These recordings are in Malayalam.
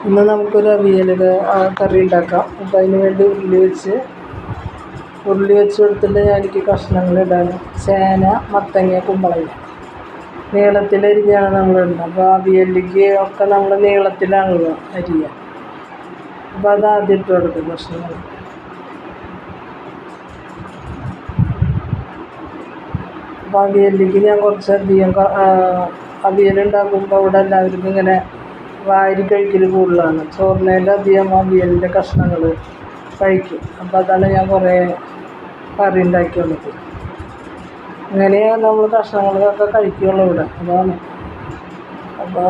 ഇന്ന് നമുക്കൊരു അവിയൽ കറി ഉണ്ടാക്കാം. അപ്പോൾ അതിന് വേണ്ടി ഉരുളി വെച്ച് കൊടുത്തിട്ട് എനിക്ക് കഷ്ണങ്ങളിടാൻ ചേന, മത്തങ്ങ, കുമ്പളങ്ങ നീളത്തിലരിഞ്ഞാണ് നമ്മളിടുന്നത്. അപ്പോൾ അവിയലിലേക്ക് ഒക്കെ നമ്മൾ നീളത്തിലാണല്ലോ അരിയുക. അപ്പോൾ അത് ആദ്യം ഇട്ട് കൊടുക്കും കഷ്ണങ്ങൾ. അപ്പോൾ അവിയലിലേക്ക് ഞാൻ കുറച്ചധികം അവിയലുണ്ടാക്കുമ്പോൾ ഇവിടെ എല്ലാവർക്കും ഇങ്ങനെ വാരി കഴിക്കൽ കൂടുതലാണ്. ചോറിനേലധികം അവിയലിൻ്റെ കഷ്ണങ്ങൾ കഴിക്കും. അപ്പോൾ അതാണ് ഞാൻ കുറേ കറി ഉണ്ടാക്കിയുള്ളത്. അങ്ങനെയാണ് നമ്മൾ കഷ്ണങ്ങളൊക്കെ കഴിക്കുകയുള്ളൂ ഇവിടെ. അതാണ്. അപ്പോൾ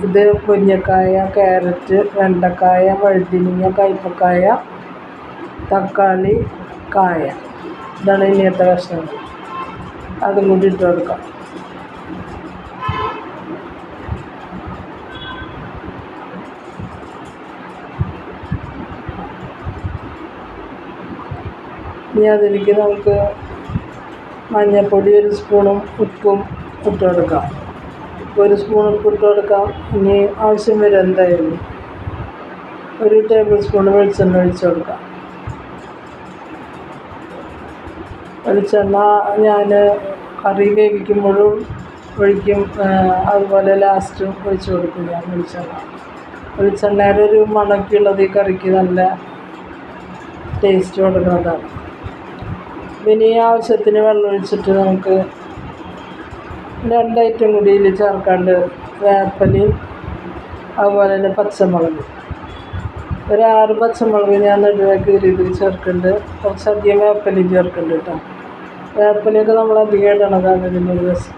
ഇത് മുരിങ്ങക്കായ, ക്യാരറ്റ്, വെണ്ടക്കായ, വഴുതനങ്ങ, കയ്പക്കായ, തക്കാളി, കായ, ഇതാണ് ഇനിയത്തെ കഷ്ണങ്ങൾ. അതും കൂടി ഇട്ട് കൊടുക്കാം. ഇനി അതിലേക്ക് നമുക്ക് മഞ്ഞൾപ്പൊടി 1 സ്പൂണും ഉപ്പും ഇട്ട് കൊടുക്കാം. 1 സ്പൂൺ ഉപ്പ് ഇട്ട് കൊടുക്കാം. ഇനി ആവശ്യം വരും എന്തായാലും 1 ടേബിൾ സ്പൂൺ വെളിച്ചെണ്ണ ഒഴിച്ച് കൊടുക്കാം. വെളിച്ചെണ്ണ ഞാൻ കറി വേവിക്കുമ്പോഴും ഒഴിക്കും, അതുപോലെ ലാസ്റ്റും ഒഴിച്ച് കൊടുക്കും ഞാൻ വെളിച്ചെണ്ണയുടെ ഒരു മണക്കുള്ളത് ഈ കറിക്ക് നല്ല ടേസ്റ്റ് കൊടുക്കുന്നതാണ്. പിന്നെ ഈ ആവശ്യത്തിന് വെള്ളം ഒഴിച്ചിട്ട് നമുക്ക് 2 ഐറ്റം കൂടി ഇതിൽ ചേർക്കാണ്ട് വേപ്പിലയും അതുപോലെ തന്നെ പച്ചമുളക്. ഒരു 6 പച്ചമുളക് ഞാൻ കീറിയത് ചേർക്കുന്നുണ്ട്. കുറച്ചധികം വേപ്പിലയും ചേർക്കുന്നുണ്ട് കേട്ടോ. വേപ്പിലയൊക്കെ നമ്മൾ അധികം ഇടണതാണ് ഇതിനൊരു രസം.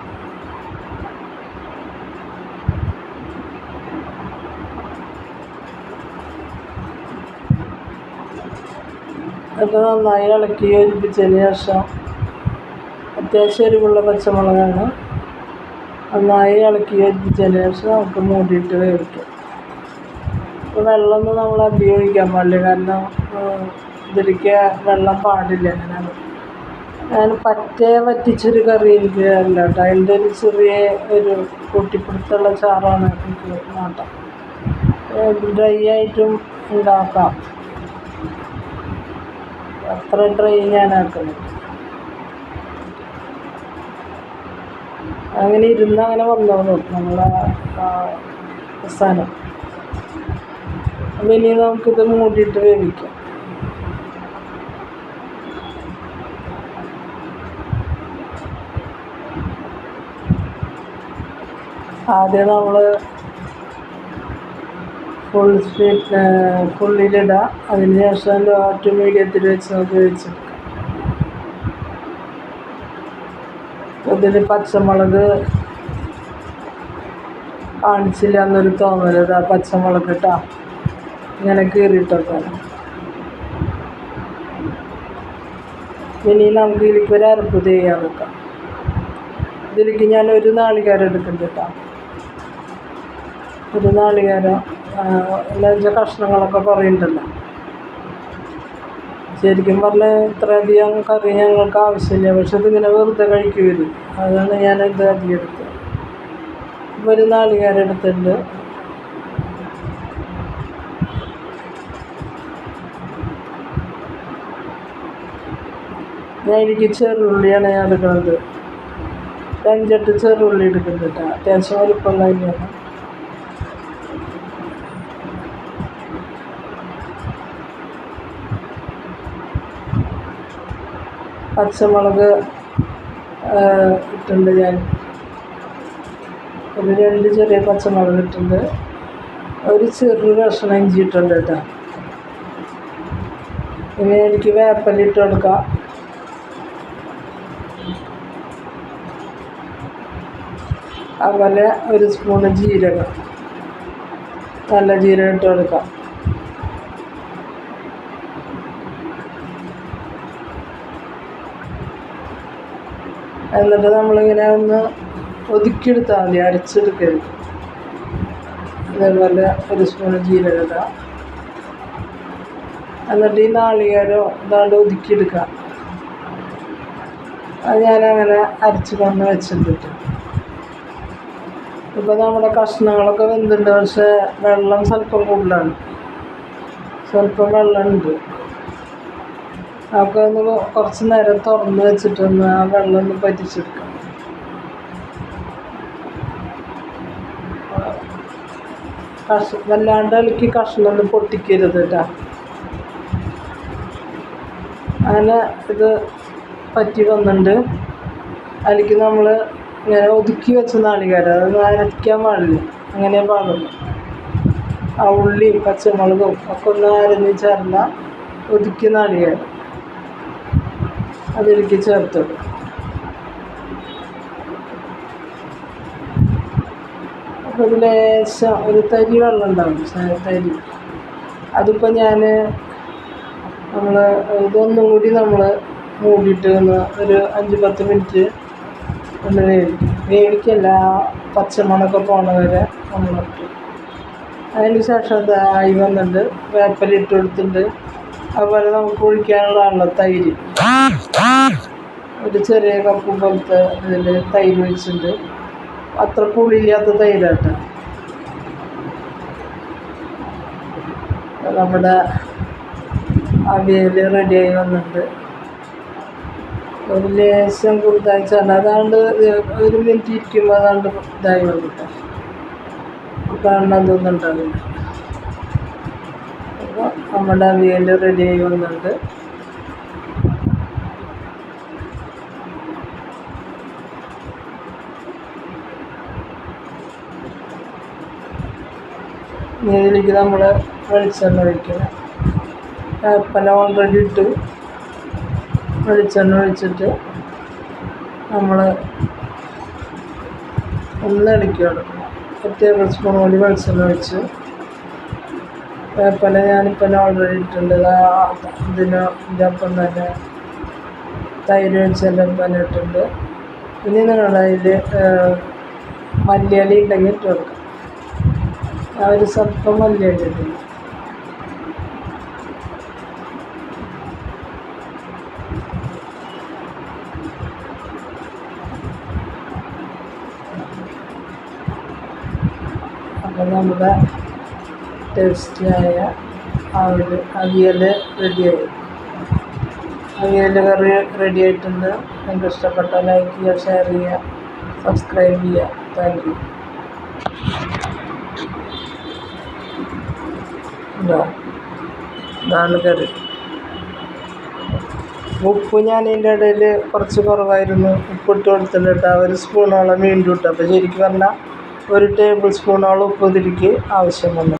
അപ്പോൾ നന്നായി ഇളക്കി യോജിപ്പിച്ചതിന് ശേഷം അത്യാവശ്യം എരിവുള്ള പച്ചമുളകാണ്. നന്നായി ഇളക്കി യോജിപ്പിച്ചതിന് ശേഷം നമുക്ക് മൂടിയിട്ട് വേവിക്കാം. അപ്പോൾ വെള്ളമൊന്നും നമ്മൾ അധികം ഒഴിക്കാൻ പാടില്ല, കാരണം ഇതിലേക്ക് വെള്ളം പാടില്ല. അങ്ങനെയാണ് ഞാൻ വറ്റിച്ചൊരു കറി എനിക്ക് അല്ല കേട്ടോ. അതിൻ്റെ ഒരു ചെറിയ ഒരു കൂട്ടിപ്പിടുത്തുള്ള ചാറാണ് എനിക്ക് നോട്ടം. ഡ്രൈ ആയിട്ടും ഉണ്ടാക്കാം, അത്ര ഡ്രൈ ഞാനാക്കുന്നത്. അങ്ങനെ അങ്ങനെ വന്നോളൂ നമ്മളെ അവസാനം. അപ്പം ഇനി നമുക്കിത് മൂടിയിട്ട് വേവിക്കാം. ആദ്യം നമ്മൾ ഫുള്ളിലിടുക. അതിന് ശേഷം ലോ ടു മീഡിയത്തിൽ വെച്ച് നമുക്ക് വേവിച്ചെടുക്കാം. ഇതിൽ പച്ചമുളക് കാണിച്ചില്ല എന്നൊരു തോന്നരുത്. ആ പച്ചമുളക് ഇട്ടാ ഇങ്ങനെ കീറിയിട്ടൊക്കെ. ഇനി നമുക്ക് ഇതിലേക്ക് ഒരു അരപ്പ് ചെയ്യാൻ വെക്കാം. ഇതിലേക്ക് ഞാൻ 1 നാളികേരം എടുക്കുന്നുണ്ട് കേട്ടോ. 1 നാളികേരം എല്ലാ കഷ്ണങ്ങളൊക്കെ പറയുന്നുണ്ടല്ലോ. ശരിക്കും പറഞ്ഞാൽ ഇത്രയധികം കറി ഞങ്ങൾക്ക് ആവശ്യമില്ല, പക്ഷെ ഇതിങ്ങനെ വെറുതെ കഴിക്കുമല്ലോ, അതാണ് ഞാനിത് അധികം എടുത്തത്. 1 നാളികേരം എടുത്തിട്ടുണ്ട്. ഞാൻ എനിക്ക് ചെറുള്ളിയാണ് ഞാൻ എടുക്കുന്നത്. 5-8 ചെറുള്ളി എടുക്കുന്നുണ്ട് കേട്ടോ. അത്യാവശ്യം വലുപ്പമുള്ള തന്നെയാണ്. പച്ചമുളക് ഇട്ടുണ്ട് ഞാൻ. ഒരു 2 ചെറിയ പച്ചമുളക് ഇട്ടുണ്ട്. ഒരു ചെറു കഷ്ണം ഇഞ്ചി ഇട്ടുണ്ട് കേട്ടോ. ഇനി എനിക്ക് വേപ്പില ഇട്ട് കൊടുക്കാം. അതുപോലെ 1 സ്പൂണ് ജീരകം, നല്ല ജീരകം ഇട്ട് കൊടുക്കാം. എന്നിട്ട് നമ്മളിങ്ങനെ ഒന്ന് ഒതുക്കിയെടുത്താൽ മതി, അരച്ചെടുക്കരുത്. അതേപോലെ 1 സ്പൂണ് ജീരകം ഇടാം. എന്നിട്ട് ഈ നാളികേരം ഇതാണ്ട് ഒതുക്കിയെടുക്കാം. അത് ഞാനങ്ങനെ അരച്ച് കൊണ്ട് വെച്ചിട്ടുണ്ട്. ഇപ്പോൾ നമ്മുടെ കഷ്ണങ്ങളൊക്കെ വെന്തുണ്ട്, പക്ഷേ വെള്ളം സ്വല്പം കൂടുതലാണ്, സ്വല്പം വെള്ളമുണ്ട്. അതൊക്കെ ഒന്ന് കുറച്ച് നേരം തുറന്ന് വെച്ചിട്ടൊന്ന് ആ വെള്ളം ഒന്ന് പറ്റിച്ചെടുക്കാം. വല്ലാണ്ട് ഇളക്കി കഷ്ണമൊന്നും പൊട്ടിക്കരുത് കേട്ടോ. അങ്ങനെ ഇത് പറ്റി വന്നിട്ടുണ്ട്. അതിലേക്ക് നമ്മൾ ഇങ്ങനെ ഒതുക്കി വെച്ച നാളികേരം, അതൊന്നും അരയ്ക്കാൻ പാടില്ല, അങ്ങനെ പാടുള്ളൂ. ആ ഉള്ളിയും പച്ചമുളകും ഒക്കെ ഒന്ന് അരഞ്ഞ് ചേർന്ന ഒതുക്കിയ നാളികേരം അതിലേക്ക് ചേർത്തിടും. അപ്പോൾ ഒരു ലേശം ഒരു തരി വെള്ളം ഉണ്ടാവും, തരി. അതിപ്പോൾ നമ്മൾ ഇതൊന്നും കൂടി നമ്മൾ മൂടിയിട്ട് ഒന്ന് ഒരു 5-10 മിനിറ്റ് ഒന്ന് വേവിക്കല്ല, പച്ചമണമൊക്കെ പോണ വരെ നമ്മൾ ഇട്ടു. അതിന് ശേഷം അത് ആയി വന്നിട്ട് വേപ്പില ഇട്ട് കൊടുത്തിട്ടുണ്ട്. അതുപോലെ നമുക്ക് ഒഴിക്കാനുള്ളതാണല്ലോ തൈര്, ഒരു ചെറിയ കപ്പ് പോലത്തെ ഇതിൽ തൈര് ഒഴിച്ചിട്ടുണ്ട്. അത്ര പുളിയില്ലാത്ത തൈരാട്ടോ. നമ്മുടെ അവിയൽ റെഡിയായി വന്നിട്ടുണ്ട്. ഒരു ലേശം കുറുതായി ചേർന്ന് അതാണ്ട് ഒരു മിനിറ്റ് ഇരിക്കുമ്പോൾ അതാണ്ട് ഇതായി വന്നിട്ട് കാണാൻ തോന്നുന്നുണ്ടാവില്ല. അപ്പോൾ നമ്മുടെ അവിയൽ റെഡിയായി വന്നിട്ടുണ്ട്. ഇതിലേക്ക് നമ്മൾ വെളിച്ചെണ്ണ ഒഴിക്കണം. വേപ്പില ഓൾറെഡി ഇട്ട് വെളിച്ചെണ്ണ ഒഴിച്ചിട്ട് നമ്മൾ ഒന്ന് ഇളക്കി കൊടുക്കണം. 1 ടേബിൾ സ്പൂൺ കൂടി വെളിച്ചെണ്ണ ഒഴിച്ച് വേപ്പില ഞാനിപ്പോൾ ഓൾറെഡി ഇട്ടിട്ടുണ്ട്. ഇതിൻ്റെ ഒപ്പം തന്നെ തൈര് ഒഴിച്ചതിൻ്റെ ഒപ്പം ഇട്ടിട്ടുണ്ട്. ഇനി നിങ്ങളതിൽ മല്ലിയില ഉണ്ടെങ്കിൽ ഇട്ട് കൊടുക്കാം. ഒരു സ്വല്പം മല്ലിയില ഇട്ടിട്ടുണ്ട്. അപ്പോൾ നമ്മുടെ ടേസ്റ്റിയായ അവിയൽ റെഡിയായി. അവിയൽ കറി റെഡി ആയിട്ടുണ്ട്. നിങ്ങൾക്ക് ഇഷ്ടപ്പെട്ട ലൈക്ക് ചെയ്യുക, ഷെയർ ചെയ്യുക, സബ്സ്ക്രൈബ് ചെയ്യുക. Thank you. ഇതാണ് കറി. ഉപ്പ് ഞാൻ ഇതിൻ്റെ ഇടയിൽ കുറച്ച് കുറവായിരുന്നു, ഉപ്പിട്ട് കൊടുത്തിട്ടുണ്ട് കേട്ടോ. 1 സ്പൂണോളം വീണ്ടും ഇട്ടു. അപ്പോൾ ശരിക്കും പറഞ്ഞാൽ 1 ടേബിൾ സ്പൂണോളം ഉപ്പ് ഇതിലേക്ക് ആവശ്യം വന്നു.